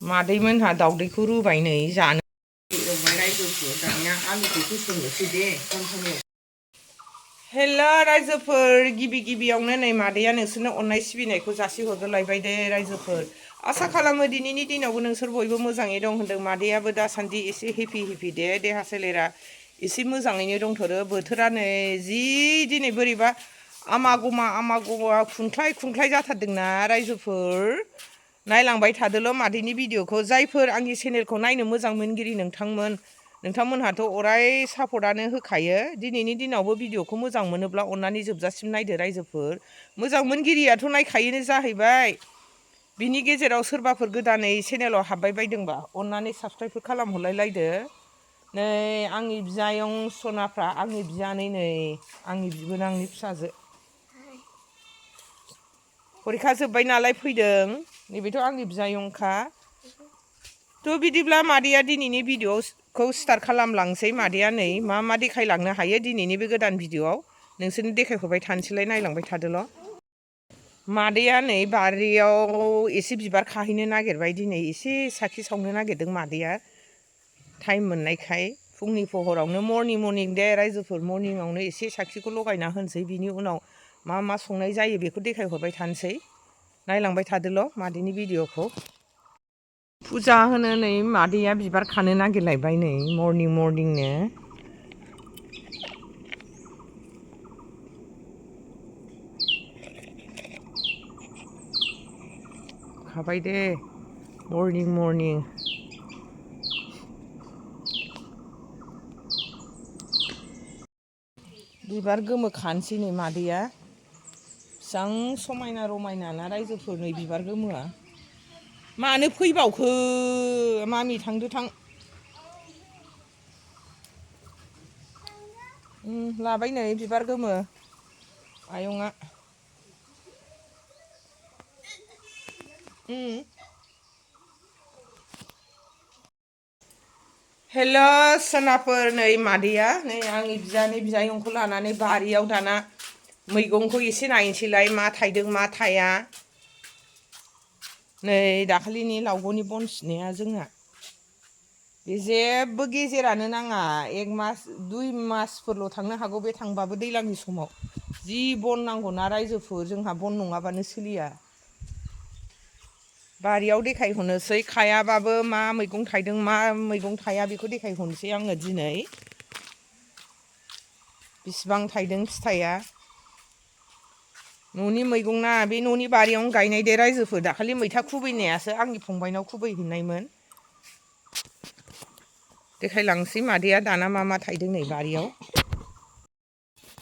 मादैमोनहा दावदैखौ रुबाय नै जानो एवबाय रायजोफोर दानिया आलुखौ होसननोसै दे खनथामाव। हेल' रायजोफोर गिबियावनो नै मादैया नोंसोरनो अननाय सिबिनायखौ जासिहरग्रोलायबाय दे रायजोफोर। आसा खालामो दिनैनि दिनावबो नोंसोर बयबो मोजाङै दं होनदों। मादैयाबो दासान्दि एसे हेपि दे देहा सोलेरा एसे मोजाङैनो दंथ'रो। बोथोरा नै जि दिनै बोरैबा आमा गमा खुंख्लाय जाथारदोंना रायजोफोर। नायलांबाय थादोल' मादैनि भिडिअ'खौ। जायफोर आंनि चेनेलखौ नायनो मोजां मोनगिरि नोंथांमोनहाथ' अराय सापर्टआनो होखायो। दिनैनि दिनावबो भिडिअ'खौ मोजां मोनोब्ला अननानै जोबजासिम नायदो रायजोफोर। मोजां मोनगिरियाथ' नायखायोनो जाहैबाय। बिनि गेजेराव सोरबाफोर गोदानै चेनेलाव हाबबाय बायदोंबा अननानै साबसक्राइबफोर खालामहरलायलायदो। नै आंनि बिजायं सनाफ्रा आंनि बियानै नै आंनि बिबोनांनि फिसाजो फरिखा जोब्बाय नालाय फैदों। नैबेथ' आंनि बिजायंखा। थ' बिदिब्ला मादैया दिनैनि भिडिअ'खौ स्टार्ट खालामलांसै। मादैया नै मा देखायलांनो हायो दिनैनि बे गोदान भिडिअ'आव नोंसोरनो देखायहरबाय थानोसैलाय नायलांबाय थादोल'। मादैया नै बारियाव एसे बिबार खाहैनो नागिरबाय। दिनै एसे साखि सावनो नागिरदों मादैया टाइम मोननायखाय। फुंनि फहरावनो मर्निं दे रायजोफोर। मर्निंआवनो एसे साखिखौ लगायना होनोसै। बिनि उनाव मा संनाय जायो बेखौ देखायहरबाय थानोसै। नायलांबाय थादोल' मादैनि भिडिअ'खौ। फुजा होनो नै मादैया बिबार खानो नागिरलायबाय नै मर्निंनो। खाबाय दे मर्निं। बिबार गोमो खानोसै नै मादैया। बेसां समायना रमायना ना रायजोफोर नै बिबार गोमोआ। मानो फैबावखो मामि थांदो थां। लाबाय नै बिबार गोमो आयंआ। हेल' सोनाफोर नै मादैया नै आंनि बिजायंखौ लानानै बारियाव दाना मैगंखौ एसे नायनोसैलाय मा थायदों मा थाया। नै दाखालिनि लावग'नि बन सिननाया जोंना बे जेबो गेजेरानो नाङा। 1 मास 2 मासफोरल' थांनो हागौ बे थांबाबो दैज्लांनि समाव जि बन नांगौना रायजोफोर। जोंहा बन नङाबानो सोलिया। बारियाव देखायहरनोसै खायाबाबो मा मैगं थायदों मा मैगं थाया बेखौ देखायहरनोसै आङो दिनै। बिसिबां थायदों फिथाइया। न'नि मैगं ना बे न'नि बारियावनो गायनाय दे रायजोफोर। दाखालि मैथा खुबैनायासो आंनि फंबायनाव खुबैहैनायमोन। देखायलांसै मादैया दाना मा थायदों नै बारियाव।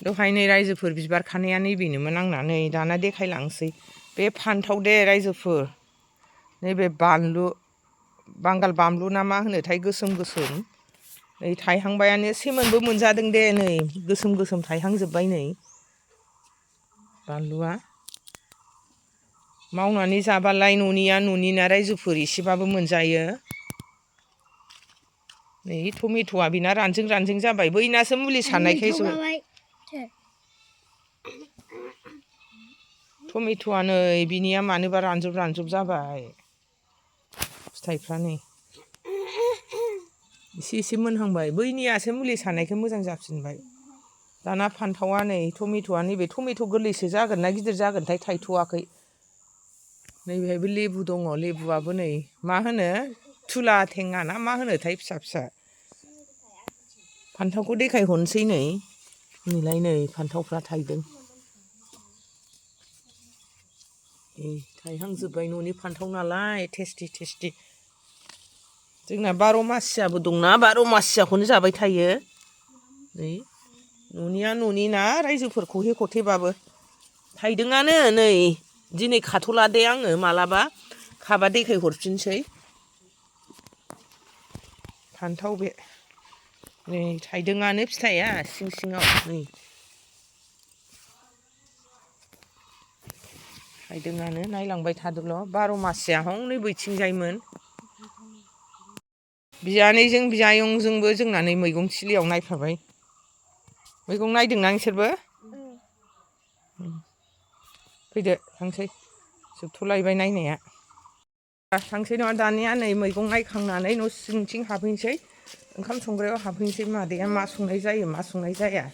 दहाय नै रायजोफोर बिबार खानाया नैबेनोमोन आंना। नै दाना देखायलांसै बे फान्थाव दे रायजोफोर। नैबे बांगाल बानलु ना मा होनोथाय गोसोम नै थायहांबायानो। सेमोनबो मोनजादों दे नै गोसोम थायहांजोब्बाय नै बानलुआ। मावनानै जाबालाय न'निना रायजोफोर एसेबाबो मोनजायो। नै टमेट'आ बेना रानजिं जाबाय। बैनासो मुलि सारनायखायसो। टमेट'आ नै बिनिया मानोबा रानजब जाबाय फिथाइफ्रा नै एसे मोनहांबाय। बैनियासो मुलि सारनायखाय मोजां जाफिनबाय। दाना फान्थावा नै टमेट'आ नैबे टमेट' गोरलैसो जागोन ना गिदिर जागोनथाय थायथ'वाखै। नैबेहायबो लेबु दङ। लेबुआबो नै मा होनो थुला थेङा ना मा होनोथाय फिसा। फान्थावखौ देखायहरनोसै नै नैलाय नै फान्थावफ्रा थायदों। थायहांजोब्बाय न'नि फान्थाव नालाय टेस्टि। जोंना 12 मासियाबो दंना 12 मासियाखौनो जाबाय थायो। नै न'निया न'नि ना रायजोफोर खहे-खथेबाबो थायदोंआनो। नै दिनै खाथ'ला दे आङो मालाबा खाबा देखायहरफिनसै। फान्थाव बे नै थायदोंआनो फिथाइया सिङाव नै थायदोंआनो। नायलांबाय थादोल'। 12 मासिया हनै बैथिंजायमोन। बियानैजों बिजायंजोंबो जोंना नै मैगं थिलियाव नायफाबाय। मैगं नायदोंना नोंसोरबो? फैदो थांसै जोबथ'लायबाय नायनाया। थांसै नङा दानिया नै मैगं नायखांनानै न' सिंथिं हाबहैनोसै ओंखाम संग्रायाव हाबहैनोसै मादैया मा संनाय जायो मा संनाय जाया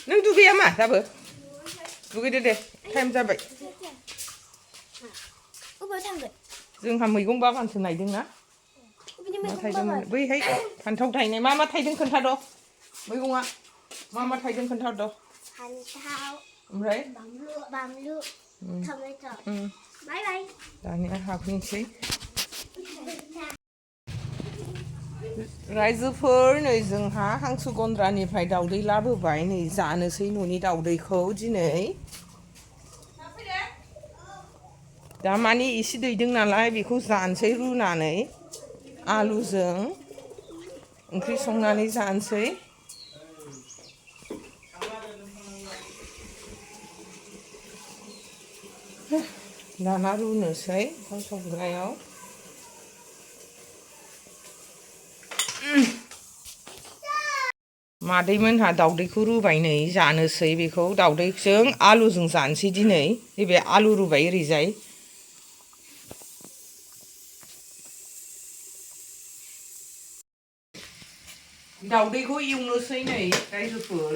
नों दुगैया मा दाबो दुगैदो दे टाइम जाबाय जोंहा मैगं बागानसो नायदोंना मा थायदोंमोन बैहाय फान्थाव थायनाय मा थायदों खोन्थाद' मैगङा मा थायदों खोन्थाद' फान्थाव ओमफ्राय बानलु टमेट' बाय बाय दानिया हाबहैनोसै रायजोफोर नै जोंहा हांसो गन्द्रानिफ्राय दाउदै लाबोबाय नै जानोसै न'नि दाउदैखौ दिनै दा मानि एसे दैदों नालाय बेखौ जानोसै रुनानै आलुजों ओंख्रि संनानै जानोसै दाना रुनोसै ओंखाम संग्रायाव मादैमोनहा दाउदैखौ रुबाय नै जानोसै बेखौ दाउदैजों आलुजों जानोसै दिनै नैबे आलु रुबाय ओरैजाय दाउदैखौ एवनोसै नै रायजोफोर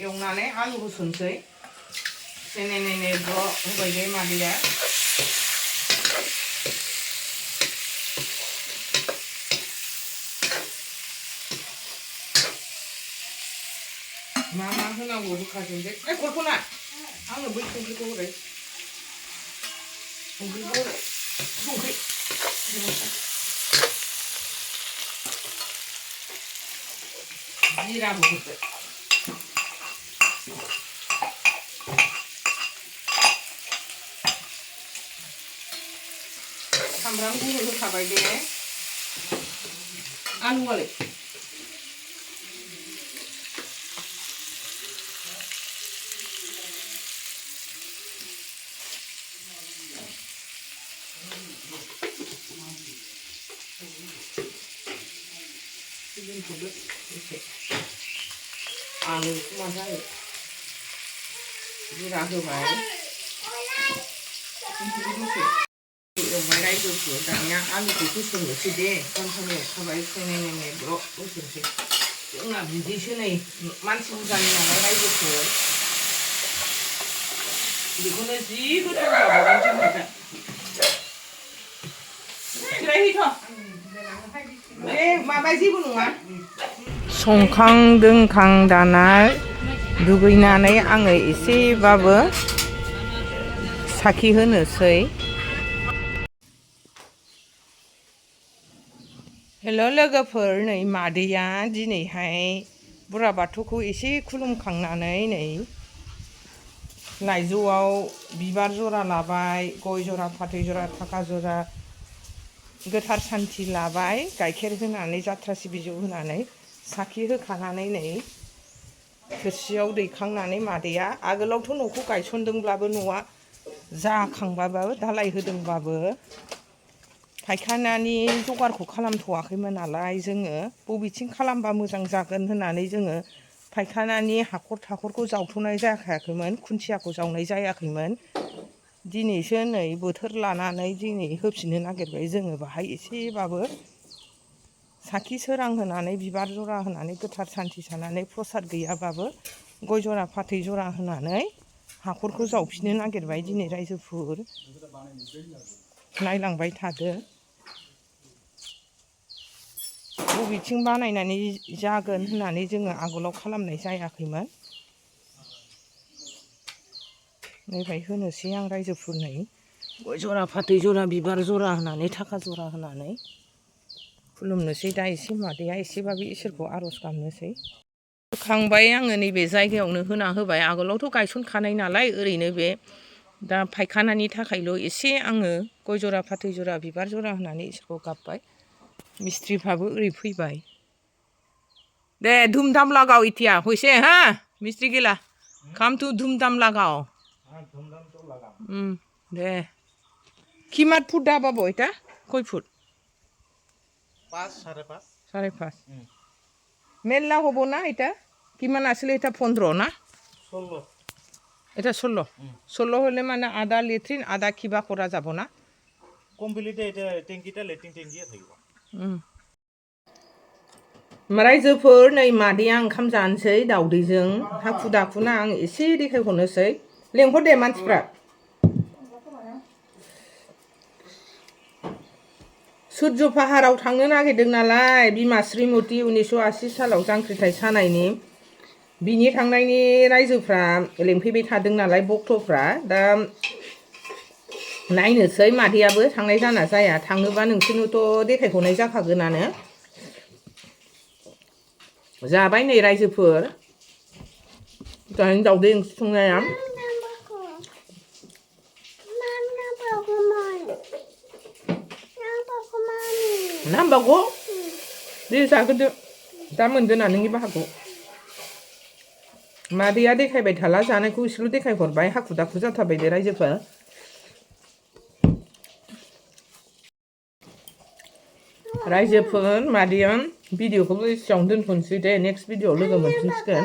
एवनानै आलु होसनसै नै ब्र' होबाय दे मादैया मा होनांगौ होखाजोबदो कल्पना आंनो बै संख्रिखौ हरै संख्रि जिराबो होदो सामब्राम गुफुर होखाबाय दे आलुआलाय आलु मा जायो जिरा होबाय एवबाय रायजोफोर दानिया आलुखौ होसननोसै दे खनथाम एवखाबाय नै ब्र' होसनसै जोंना बिदिसो नै मानसि बुरजानि नालाय रायजोफोर बेखौनो जि गोथाव जाबावगोन जोंहा दा जिरायहैथ' दे माबा जेबो नङा संखां दोनखां दाना दुगैनानै आङो एसेबाबो साखि होनोसै हेल' लोगोफोर नै मादैया दिनैहाय बुरा बाथौखौ एसे खुलुमखांनानै नै लाइजौआव बिबार जरा लाबाय गय जरा फाथै जरा थाखा जरा गोथार सान्थि लाबाय गाइखेर होनानै जाथ्रासि बिजौ होनानै साखि होखानानै नै थोरसियाव दैखांनानै मादैया आगोलावथ' न'खौ गायसनदोंब्लाबो न'आ जाखांबाबो धालाय होदोंबाबो फायखानानि जगारखौ खालामथ'वाखैमोन नालाय जोङो बबेथिं खालामबा मोजां जागोन होननानै जोङो फायखानानि हाखरखौ जावथ'नाय जायाखैमोन खुन्थियाखौ जावनाय जायाखैमोन दिनैसो नै बोथोर लानानै दिनै होफिननो नागिरबाय जोङो बाहाय एसेबाबो साखि सोरां होनानै बिबार जरा होनानै गोथार सान्थि सानानै प्रसाद गैयाबाबो गय जरा फाथै जरा होनानै हाखरखौ जावफिननो नागिरबाय दिनै रायजोफोर नायलांबाय थादो बबेथिं बानायनानै जागोन होननानै जोङो आगोलाव खालामनाय जायाखैमोन नैबाय होनोसै आं रायजोफोरनो गय जरा फाथै जरा बिबार जरा होनानै थाखा जरा होनानै खुलुमनोसै दा एसे मादैया एसेबाबो इसोरखौ आर'ज गाबनोसै होखांबाय आङो नैबे जायगायावनो होना होबाय आगोलावथ' गायसनखानाय नालाय ओरैनो बे दा फायखानानि थाखायल' एसे आङो गय जरा फाथै जरा बिबार जरा होनानै इसोरखौ गाबबाय मिस्ट्रिफ्राबो ओरै फैबाय दे धुमधाम लागाव इतिया होइसे हा मिस्ट्री गिला काम टू धुमधाम लागाव दे किमान फुट दाबाबो এটা কয় ফুট 5 5.5 5.5 মেলা হবো না এটা কিমান আসলে এটা 15 না 16 এটা 16 16 হলে মানে আধা লেট্ৰিন আধা কিবা কৰা যাব না কমপ্লিটে এটা টেংকিটা লেট্ৰিন টেংকিয়ে থাকিব रायजोफोर नै मादैया ओंखाम जानोसै दाउदैजों हाखु दाखुना आं एसे देखायहरनोसै लेंहर दे मानसिफ्रा सुर्य पाहाराव थांनो नागिरदों नालाय बिमा श्रीमती 1980 सालाव जांख्रिथाय सानायनि बिनि थांनायनि रायजोफ्रा लेंफैबाय थादों नालाय भक्तफ्रा दा नायनोसै मादैयाबो थांनाय जाना जाया थाङोबा नोंसोरनोथ' देखायहरनाय जाखागोनानो जाबाय नै रायजोफोर दानि दाउदै ओंख्रि संनाया नांबावगौ दे जाग्रोदो दा मोनगोना नोंनि बाहागखौ मादैया देखायबाय थाला जानायखौ एसेल' देखायहरबाय हाखु दाखु जाथारबाय दे रायजोफोर रायजोफोर मादैया भिडिअखौबो एसेयावनो दोनथ'नोसै दे नेक्स्ट भिडिअआव लोगो मोनफिनसिगोन